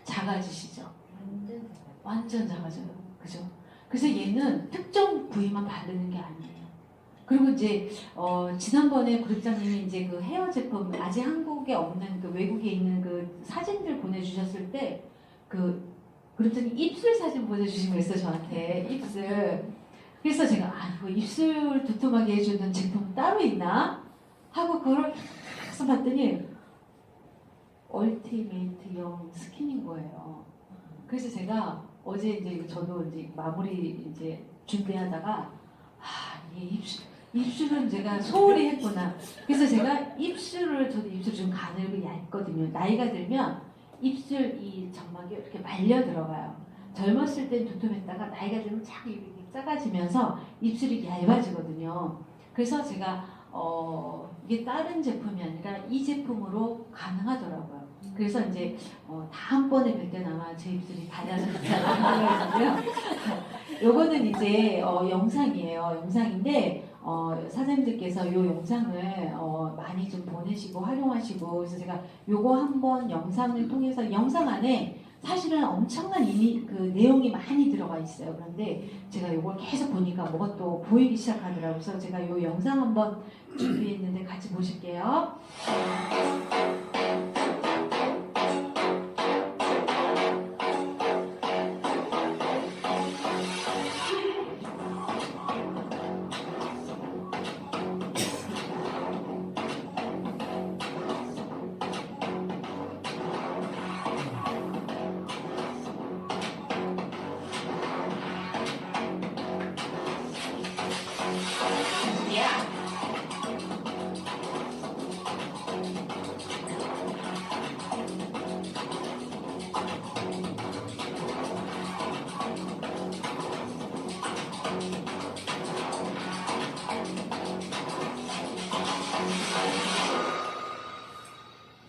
작아지시죠? 완전 작아져요. 그죠? 그래서 얘는 특정 부위만 바르는 게 아니에요. 그리고 이제 지난번에 구립장님이 이제 그 헤어 제품 아직 한국에 없는 그 외국에 있는 그 사진들 보내주셨을 때 그 구립장님 입술 사진 보내주신 거 있어 저한테 입술. 그래서 제가 그 입술 두툼하게 해주는 제품 따로 있나 하고 그걸 계속 봤더니 얼티메이트용 스킨인 거예요. 그래서 제가 어제 이제 저도 이제 마무리 이제 준비하다가 이 입술은 제가 소홀히 했구나. 그래서 제가 저도 입술 좀 가늘고 얇거든요. 나이가 들면 입술 이 점막이 이렇게 말려 들어가요. 젊었을 땐 두툼했다가 나이가 들면 자꾸 이렇게 작아지면서 입술이 얇아지거든요. 그래서 제가 이게 다른 제품이 아니라 이 제품으로 가능하더라고요. 그래서 이제 다음번에 뵐 때는 아마 제 입술이 달라졌잖아요. 요거는 이제 영상이에요. 영상인데 사장님들께서 이 영상을 많이 좀 보내시고 활용하시고 그래서 제가 요거 한번 영상을 통해서 영상 안에 사실은 엄청난 그 내용이 많이 들어가 있어요. 그런데 제가 요걸 계속 보니까 뭐가 또 보이기 시작하더라고요. 그래서 제가 요 영상 한번 준비했는데 같이 보실게요.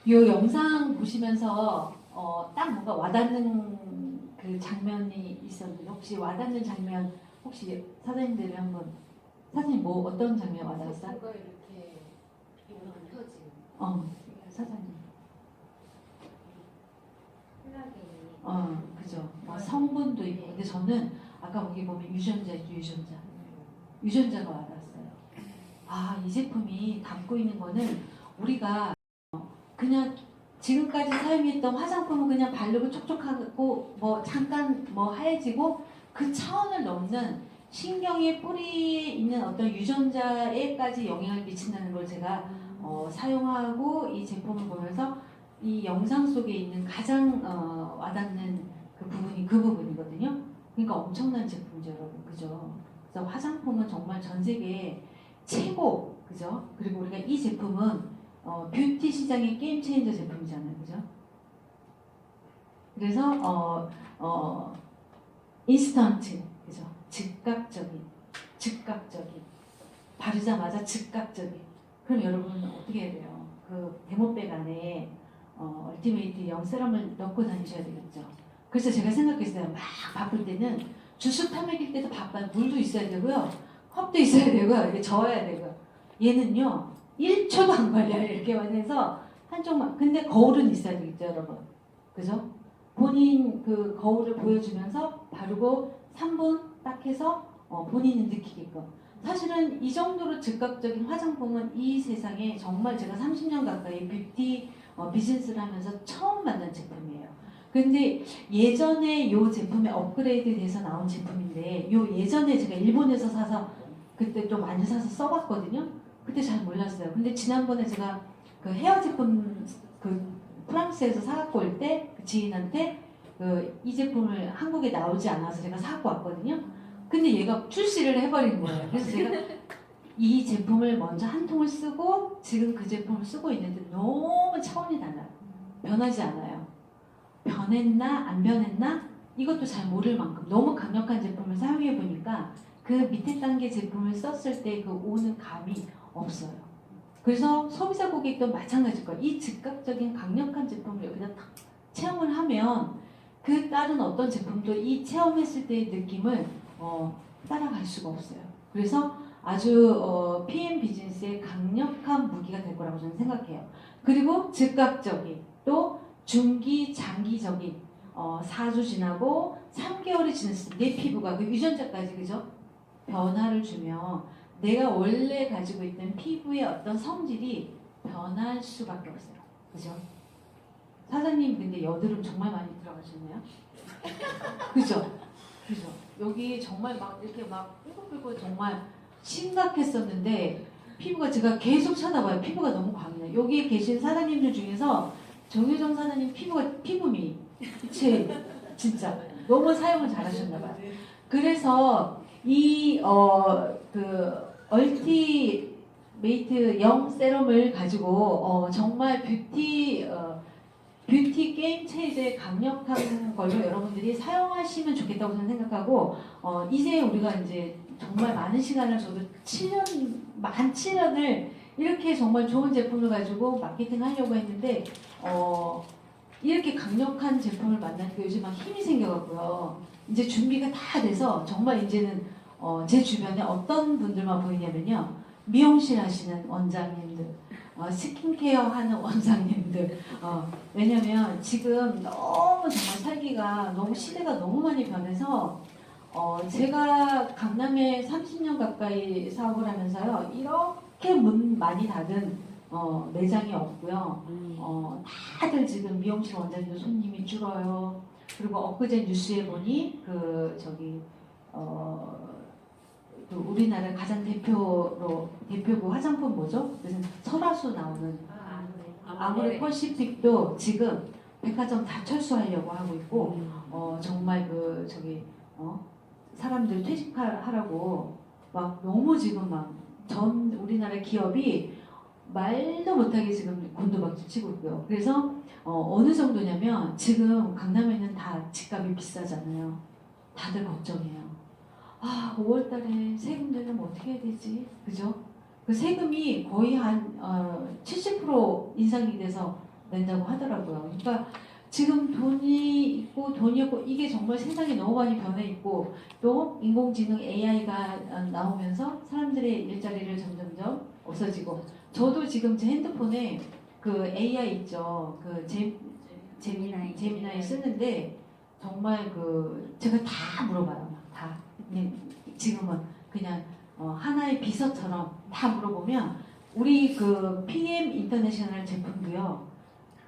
이 영상 보시면서 딱 뭔가 와닿는 그 장면이 있었는데 혹시 와닿는 장면 혹시 사장님들이 한번 사장님 뭐 어떤 장면 와닿았어요? 누가 이렇게 이런 펴진. 사장님. 콜라겐이. 그죠. 성분도 있고 근데 저는 아까 거기 보면 유전자가 와닿았어요. 이 제품이 담고 있는 거는 우리가 그냥 지금까지 사용했던 화장품은 그냥 바르고 촉촉하고 뭐 잠깐 뭐 하얘지고 그 차원을 넘는 신경의 뿌리에 있는 어떤 유전자에까지 영향을 미친다는 걸 제가 사용하고 이 제품을 보면서 이 영상 속에 있는 가장 와닿는 그 부분이 그 부분이거든요. 그러니까 엄청난 제품이죠, 여러분. 그죠? 그래서 화장품은 정말 전 세계에 최고, 그죠? 그리고 우리가 이 제품은 뷰티 시장의 게임 체인저 제품이잖아요. 그죠? 그래서 인스턴트, 그죠? 즉각적인 바르자마자 즉각적인. 그럼 여러분 어떻게 해야 돼요? 그 데모백 안에 얼티메이트 영 세럼을 넣고 다니셔야 되겠죠. 그래서 제가 생각했어요. 막 바쁠 때는 주스 타먹일 때도 바빠요. 물도 있어야 되고요. 컵도 있어야 되고요. 이렇게 저어야 되고요. 얘는요. 1초도 안 걸려요. 이렇게만 해서 한쪽만. 근데 거울은 있어야 되겠죠, 여러분. 그죠? 본인 그 거울을 보여주면서 바르고 3분 딱 해서 본인이 느끼게끔. 사실은 이 정도로 즉각적인 화장품은 이 세상에 정말 제가 30년 가까이 뷰티 비즈니스를 하면서 처음 만난 제품이에요. 근데 예전에 이 제품이 업그레이드 돼서 나온 제품인데 요 예전에 제가 일본에서 사서 그때 또 많이 사서 써봤거든요. 그때 잘 몰랐어요. 근데 지난번에 제가 그 헤어 제품 그 프랑스에서 사갖고 올 때 그 지인한테 이 제품을 한국에 나오지 않아서 제가 사갖고 왔거든요. 근데 얘가 출시를 해버린 거예요. 그래서 제가 이 제품을 먼저 한 통을 쓰고 지금 그 제품을 쓰고 있는데 너무 차원이 달라요. 변하지 않아요. 변했나 안 변했나 이것도 잘 모를 만큼 너무 강력한 제품을 사용해 보니까 그 밑에 단계 제품을 썼을 때 그 오는 감이 없어요. 그래서 소비자 고객도 마찬가지일 거예요. 이 즉각적인 강력한 제품을 여기다 딱 체험을 하면 그 다른 어떤 제품도 이 체험했을 때의 느낌을 따라갈 수가 없어요. 그래서 아주 PM 비즈니스의 강력한 무기가 될 거라고 저는 생각해요. 그리고 즉각적인 또 중기 장기적인 4주 지나고 3개월이 지났을 때 내 피부가 그 유전자까지 그죠? 변화를 주면 내가 원래 가지고 있던 피부의 어떤 성질이 변할 수밖에 없어요. 그죠? 사장님 근데 여드름 정말 많이 들어가셨네요. 그죠? 그죠? 여기 정말 막 이렇게 막 삐걱삐걱 정말 심각했었는데 피부가 제가 계속 쳐다봐요. 피부가 너무 광해요. 여기 계신 사장님들 중에서 정효정 사장님 피부미 진짜 너무 사용을 잘하셨나봐요. 그래서 이 얼티메이트 영 세럼을 가지고 정말 뷰티 게임 체인저의 강력한 걸로 여러분들이 사용하시면 좋겠다고 저는 생각하고 이제 우리가 이제 정말 많은 시간을 저도 7년을 이렇게 정말 좋은 제품을 가지고 마케팅 하려고 했는데 이렇게 강력한 제품을 만나니까 요즘 막 힘이 생겨갖고요. 이제 준비가 다 돼서 정말 이제는 제 주변에 어떤 분들만 보이냐면요. 미용실 하시는 원장님들, 스킨케어 하는 원장님들. 왜냐면 지금 너무 정말 살기가 너무 시대가 너무 많이 변해서 제가 강남에 30년 가까이 사업을 하면서요. 이렇게 문 많이 닫은 매장이 없고요. 다들 지금 미용실 원장님들 손님이 줄어요. 그리고 엊그제 뉴스에 보니 우리나라 가장 대표고 화장품 뭐죠? 무슨 설화수 나오는 아모레 퍼시픽도 지금 백화점 다 철수하려고 하고 있고 정말 사람들 퇴직하라고 막 너무 지금 막 전 우리나라 기업이 말도 못하게 지금 곤두박질 치고 있고요. 그래서 어느 정도냐면 지금 강남에는 다 집값이 비싸잖아요. 다들 걱정해요. 5월달에 세금 내면 어떻게 해야 되지? 그죠? 그 세금이 거의 한 70% 인상이 돼서 낸다고 하더라고요. 그러니까 지금 돈이 있고 돈이 없고 이게 정말 세상이 너무 많이 변해 있고 또 인공지능 AI가 나오면서 사람들의 일자리를 점점점 없어지고 저도 지금 제 핸드폰에 그 AI 있죠. 그 제미나이 쓰는데 정말 제가 다 물어봐요. 다. 지금은 그냥 하나의 비서처럼 다 물어보면 우리 그 PM 인터내셔널 제품도요.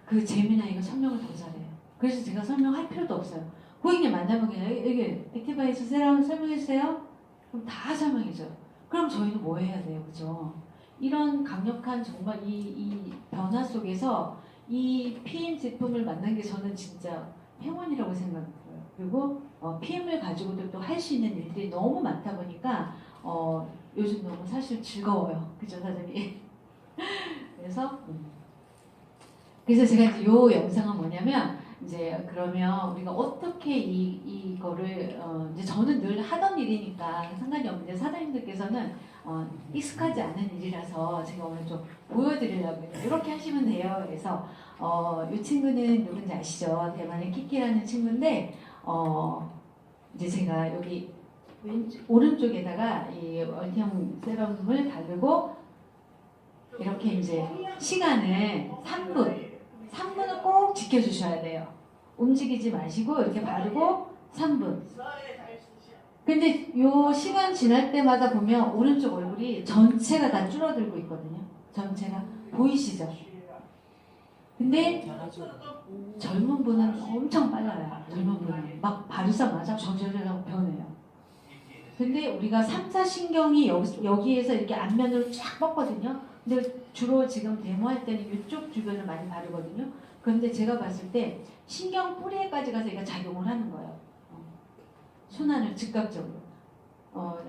그 제미나이가 설명을 더 잘해요. 그래서 제가 설명할 필요도 없어요. 고객님 만나면 그냥 여기 액티바이스 세럼 설명해주세요. 그럼 다 설명해줘요. 그럼 저희는 뭐 해야 돼요? 그죠? 이런 강력한 정말 이 변화 속에서 이 PM 제품을 만난 게 저는 진짜 행운이라고 생각해요. 그리고 PM을 가지고도 또 할 수 있는 일들이 너무 많다 보니까 요즘 너무 사실 즐거워요. 그죠, 사장님? 그래서 제가 이제 요 영상은 뭐냐면 이제 그러면 우리가 어떻게 이거를 이제 저는 늘 하던 일이니까 상관이 없는데 사장님들께서는 익숙하지 않은 일이라서 제가 오늘 좀 보여드리려고 해요. 이렇게 하시면 돼요. 그래서 이 친구는 누군지 아시죠? 대만의 키키라는 친구인데 이제 제가 여기 오른쪽에다가 이 얼티형 세럼을 바르고 이렇게 이제 시간을 3분을 꼭 지켜주셔야 돼요. 움직이지 마시고 이렇게 바르고 3분. 근데 요 시간 지날 때마다 보면 오른쪽 얼굴이 전체가 다 줄어들고 있거든요. 전체가 보이시죠? 근데 젊은 분은 엄청 빨라요. 젊은 분은 막 바르자마자 저절로 변해요. 근데 우리가 3, 4신경이 여기에서 이렇게 앞면으로 쫙 뻗거든요. 근데 주로 지금 데모할 때는 이쪽 주변을 많이 바르거든요. 그런데 제가 봤을 때 신경 뿌리에까지 가서 얘가 작용을 하는 거예요. 순환을 즉각적으로.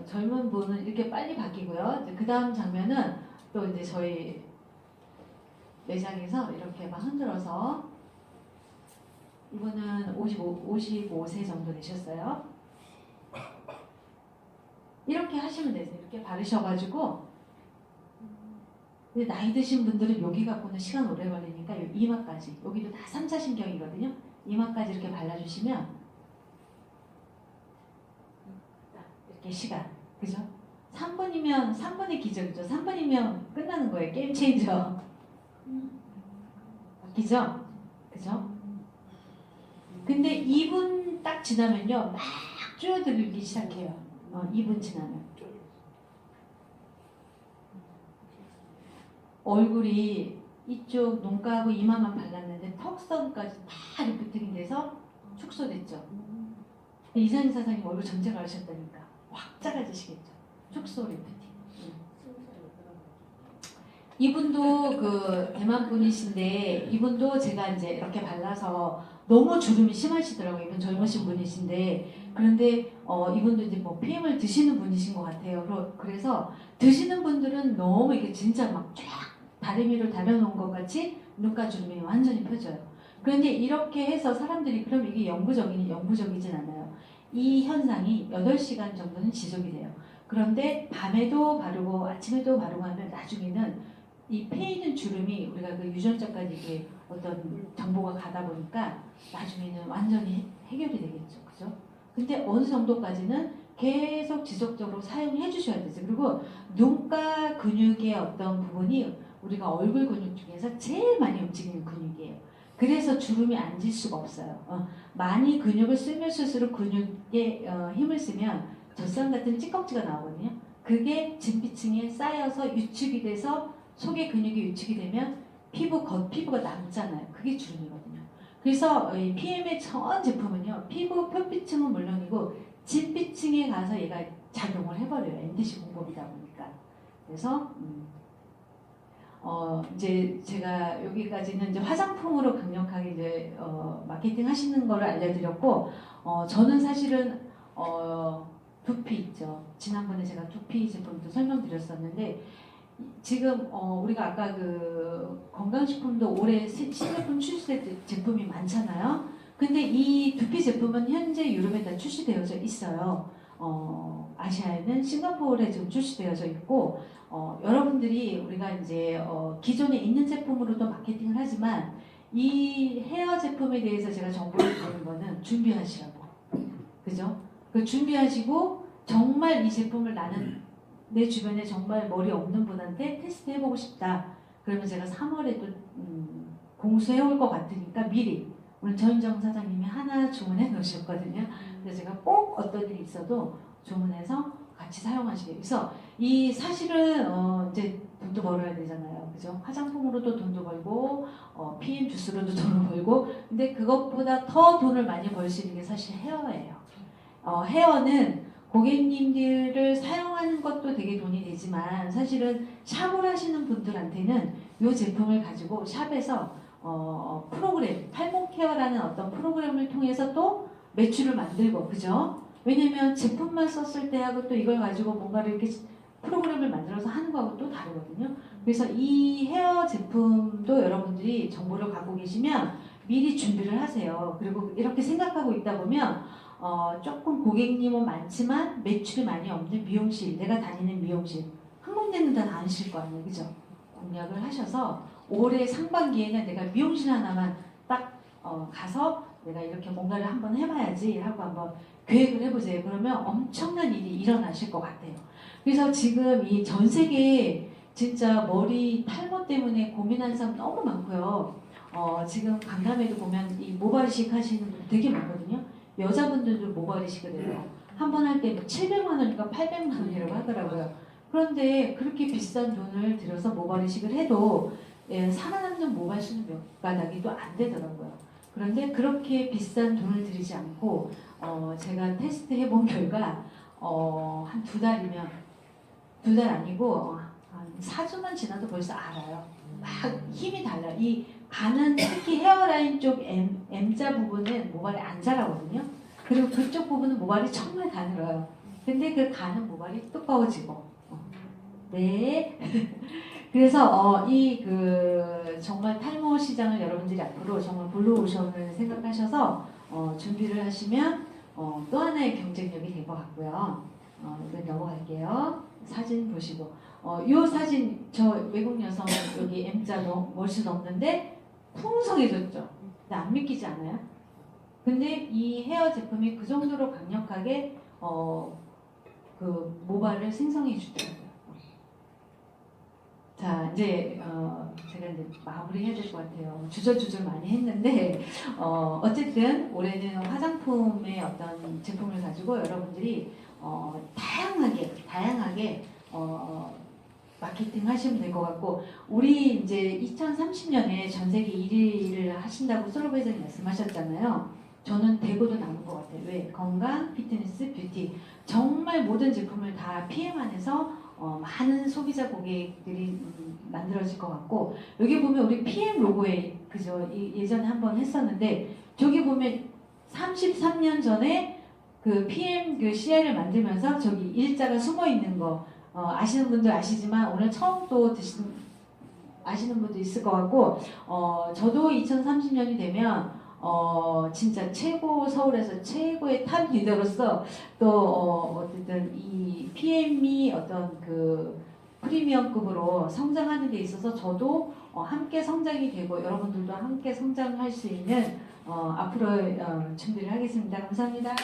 젊은 분은 이렇게 빨리 바뀌고요. 그 다음 장면은 또 이제 저희 매장에서 이렇게 막 흔들어서 이분은 55세 정도 되셨어요. 이렇게 하시면 되세요. 이렇게 바르셔가지고 근데 나이 드신 분들은 여기 갖고는 시간 오래 걸리니까 이마까지 여기도 다 3, 4신경이거든요. 이마까지 이렇게 발라주시면 이렇게 시간 그죠? 3분이면 3분의 기적이죠. 3분이면 끝나는 거예요. 게임 체인저. 바뀌죠? 그죠? 근데 2분 딱 지나면요. 막 줄어들기 시작해요. 2분 지나면. 얼굴이 이쪽 눈가하고 이마만 발랐는데 턱선까지 다 리프팅이 돼서 축소됐죠. 이상희 사장님 얼굴 전체가 하셨다니까. 확 작아지시겠죠. 축소 리프팅. 이분도 그 대만 분이신데 이분도 제가 이제 이렇게 발라서 너무 주름이 심하시더라고요. 이분 젊으신 분이신데 그런데 이분도 이제 뭐 PM을 드시는 분이신 것 같아요. 그래서 드시는 분들은 너무 이게 진짜 막 쫙 다리미를 다려놓은 것 같이 눈가 주름이 완전히 펴져요. 그런데 이렇게 해서 사람들이 그럼 이게 영구적이진 않아요. 이 현상이 8시간 정도는 지속이 돼요. 그런데 밤에도 바르고 아침에도 바르고 하면 나중에는 이 패 있는 주름이 우리가 그 유전자까지 이게 어떤 정보가 가다 보니까 나중에는 완전히 해결이 되겠죠. 그죠? 근데 어느 정도까지는 계속 지속적으로 사용해 주셔야 되죠. 그리고 눈가 근육의 어떤 부분이 우리가 얼굴 근육 중에서 제일 많이 움직이는 근육이에요. 그래서 주름이 안 질 수가 없어요. 많이 근육을 쓰면 쓸수록 근육에 힘을 쓰면 젖산 같은 찌꺼기가 나오거든요. 그게 진피층에 쌓여서 유축이 돼서 속의 근육이 유축이 되면 겉피부가 남잖아요. 그게 주름이거든요. 그래서 이 PM의 전 제품은요. 피부 표피층은 물론이고 진피층에 가서 얘가 작용을 해버려요. NDC 공법이다 보니까. 그래서 이제 제가 여기까지는 이제 화장품으로 강력하게 이제 마케팅 하시는 거를 알려드렸고 저는 사실은 두피 있죠. 지난번에 제가 두피 제품도 설명드렸었는데 지금 우리가 아까 그 건강식품도 올해 신제품 출시 제품이 많잖아요. 근데 이 두피 제품은 현재 유럽에 다 출시되어져 있어요. 아시아에는 싱가포르에 지금 출시되어져 있고 여러분들이 우리가 이제 기존에 있는 제품으로도 마케팅을 하지만 이 헤어 제품에 대해서 제가 정보를 드리는 거는 준비하시라고. 그죠? 그 준비하시고 정말 이 제품을 나는 내 주변에 정말 머리 없는 분한테 테스트 해보고 싶다. 그러면 제가 3월에도 공수해 올 것 같으니까 미리 오늘 전인정 사장님이 하나 주문해 놓으셨거든요. 그래서 제가 꼭 어떤 일이 있어도 주문해서 같이 사용하시게. 그래서 이 사실은 이제 돈도 벌어야 되잖아요. 그죠? 화장품으로도 돈도 벌고 PM 주스로도 돈을 벌고 근데 그것보다 더 돈을 많이 벌 수 있는 게 사실 헤어예요. 헤어는 고객님들을 사용하는 것도 되게 돈이 되지만 사실은 샵을 하시는 분들한테는 이 제품을 가지고 샵에서 프로그램, 탈모 케어라는 어떤 프로그램을 통해서 또 매출을 만들고 그죠? 왜냐면 제품만 썼을 때하고 또 이걸 가지고 뭔가를 이렇게 프로그램을 만들어서 하는 거하고 또 다르거든요. 그래서 이 헤어 제품도 여러분들이 정보를 갖고 계시면 미리 준비를 하세요. 그리고 이렇게 생각하고 있다 보면 조금 고객님은 많지만 매출이 많이 없는 미용실, 내가 다니는 미용실 한 군데는 다 다니실 거 아니에요. 그죠? 공략을 하셔서 올해 상반기에는 내가 미용실 하나만 딱 가서 내가 이렇게 뭔가를 한번 해봐야지 하고 한번 계획을 해보세요. 그러면 엄청난 일이 일어나실 것 같아요. 그래서 지금 이 전 세계에 진짜 머리 탈모 때문에 고민하는 사람 너무 많고요. 지금 강남에도 보면 이 모발 이식 하시는 분 되게 많거든요. 여자분들도 모발 이식을 해요. 한 번 할 때 700만 원인가 800만 원이라고 하더라고요. 그런데 그렇게 비싼 돈을 들여서 모발 이식을 해도 살아남는 모발 수는 몇 가닥이도 안 되더라고요. 그런데 그렇게 비싼 돈을 들이지 않고 제가 테스트 해본 결과 한 2달이면 2달 아니고 한 4주만 지나도 벌써 알아요. 막 힘이 달라요. 이 가는 특히 헤어라인 쪽 M자 부분은 모발이 안 자라거든요. 그리고 그쪽 부분은 모발이 정말 가늘어요. 근데 그 가는 모발이 두꺼워지고. 네. 그래서 이 그 정말 탈모 시장을 여러분들이 앞으로 정말 블루오션을 생각하셔서 준비를 하시면 또 하나의 경쟁력이 될 것 같고요. 이건 넘어갈게요. 사진 보시고 이 사진 저 외국 여성 여기 M자 멀수 넘는데 풍성해졌죠. 근데 안 믿기지 않아요? 근데 이 헤어 제품이 그 정도로 강력하게 그 모발을 생성해 주더라고요. 자 이제 제가 이제 마무리해야 될 것 같아요. 주저주저 많이 했는데 어쨌든 올해는 화장품의 어떤 제품을 가지고 여러분들이 다양하게 마케팅 하시면 될 것 같고 우리 이제 2030년에 전 세계 1위를 하신다고 솔로베이저님 말씀하셨잖아요. 저는 대고도 남을 것 같아요. 왜? 건강, 피트니스, 뷰티 정말 모든 제품을 다 PM 안에서 많은 소비자 고객들이 만들어질 것 같고 여기 보면 우리 PM 로고에 그죠 예전에 한번 했었는데 저기 보면 33년 전에 그 PM 그 CI를 만들면서 저기 일자가 숨어 있는 거 아시는 분들 아시지만 오늘 처음 또 아시는 분도 있을 것 같고 저도 2030년이 되면 진짜 서울에서 최고의 탑 리더로서 또 어쨌든 이 PM이 어떤 그 프리미엄급으로 성장하는 데 있어서 저도 함께 성장이 되고 여러분들도 함께 성장할 수 있는 앞으로 준비를 하겠습니다. 감사합니다.